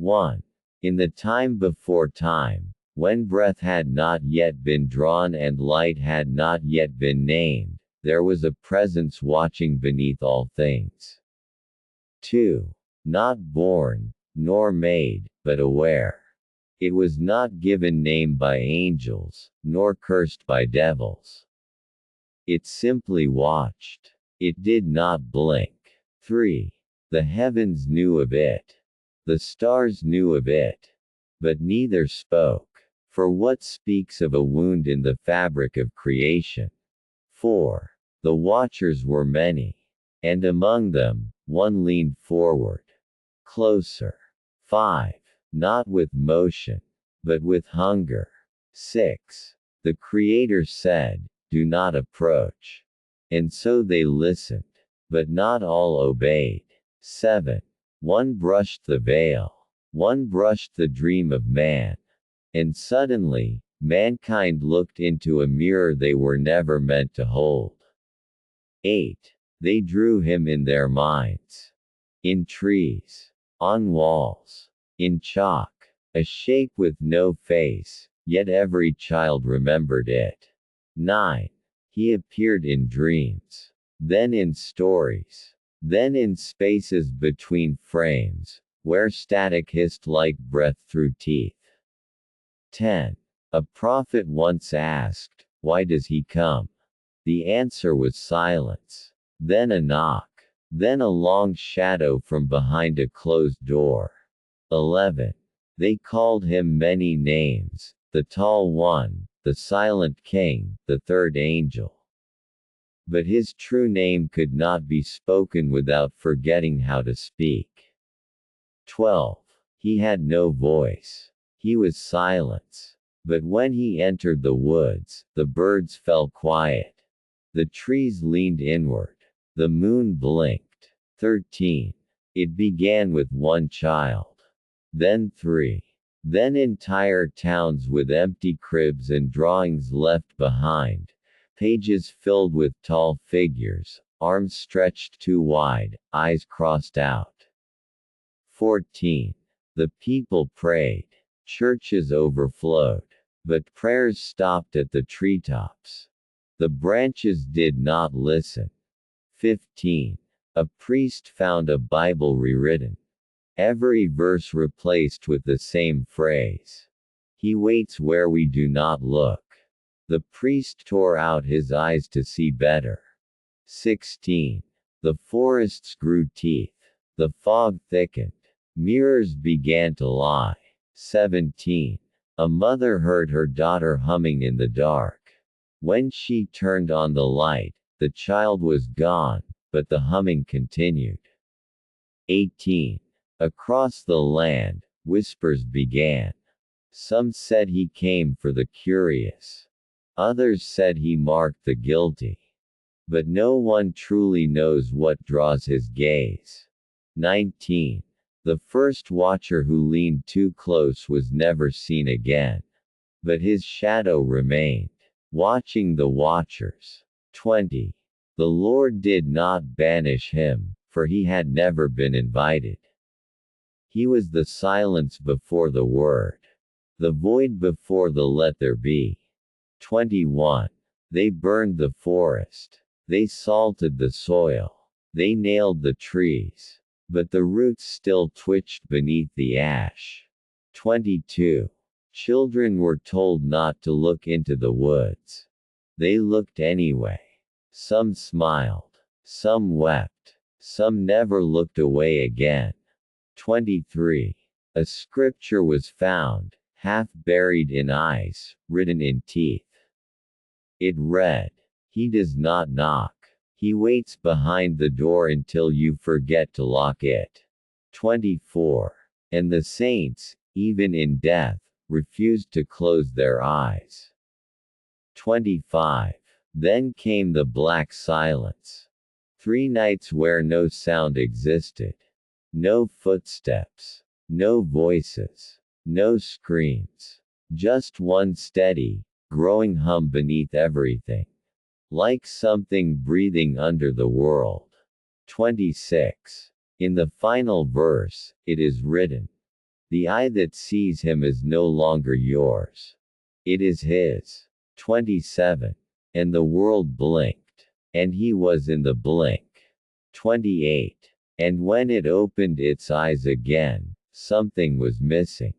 1. In the time before time, when breath had not yet been drawn and light had not yet been named, there was a presence watching beneath all things. 2. Not born, nor made, but aware. It was not given name by angels, nor cursed by devils. It simply watched. It did not blink. 3. The heavens knew of it. The stars knew of it. But neither spoke. For what speaks of a wound in the fabric of creation? 4. The watchers were many. And among them, one leaned forward. Closer. 5. Not with motion, but with hunger. 6. The Creator said, "Do not approach." And so they listened. But not all obeyed. 7. One brushed the veil. One brushed the dream of man. And suddenly, mankind looked into a mirror they were never meant to hold. 8. They drew him in their minds. In trees. On walls. In chalk. A shape with no face, yet every child remembered it. 9. He appeared in dreams. Then in stories. Then in spaces between frames, where static hissed like breath through teeth. 10. A prophet once asked, "Why does he come?" The answer was silence. Then a knock. Then a long shadow from behind a closed door. 11. They called him many names, the Tall One, the Silent King, the Third Angel. But his true name could not be spoken without forgetting how to speak. 12. He had no voice. He was silence. But when he entered the woods, the birds fell quiet. The trees leaned inward. The moon blinked. 13. It began with one child. Then 3. Then entire towns with empty cribs and drawings left behind. Pages filled with tall figures, arms stretched too wide, eyes crossed out. 14. The people prayed. Churches overflowed. But prayers stopped at the treetops. The branches did not listen. 15. A priest found a Bible rewritten. Every verse replaced with the same phrase. He waits where we do not look. The priest tore out his eyes to see better. 16. The forests grew teeth. The fog thickened. Mirrors began to lie. 17. A mother heard her daughter humming in the dark. When she turned on the light, the child was gone, but the humming continued. 18. Across the land, whispers began. Some said he came for the curious. Others said he marked the guilty. But no one truly knows what draws his gaze. 19. The first watcher who leaned too close was never seen again. But his shadow remained, watching the watchers. 20. The Lord did not banish him, for he had never been invited. He was the silence before the word. The void before the let there be. 21. They burned the forest. They salted the soil. They nailed the trees. But the roots still twitched beneath the ash. 22. Children were told not to look into the woods. They looked anyway. Some smiled. Some wept. Some never looked away again. 23. A scripture was found, half buried in ice, written in teeth. It read, "He does not knock. He waits behind the door until you forget to lock it." 24. And the saints, even in death, refused to close their eyes. 25. Then came the black silence. 3 nights where no sound existed. No footsteps. No voices. No screams. Just one steady, growing hum beneath everything. Like something breathing under the world. 26. In the final verse, it is written, The eye that sees him is no longer yours. It is his. 27. And the world blinked. And he was in the blink. 28. And when it opened its eyes again, something was missing.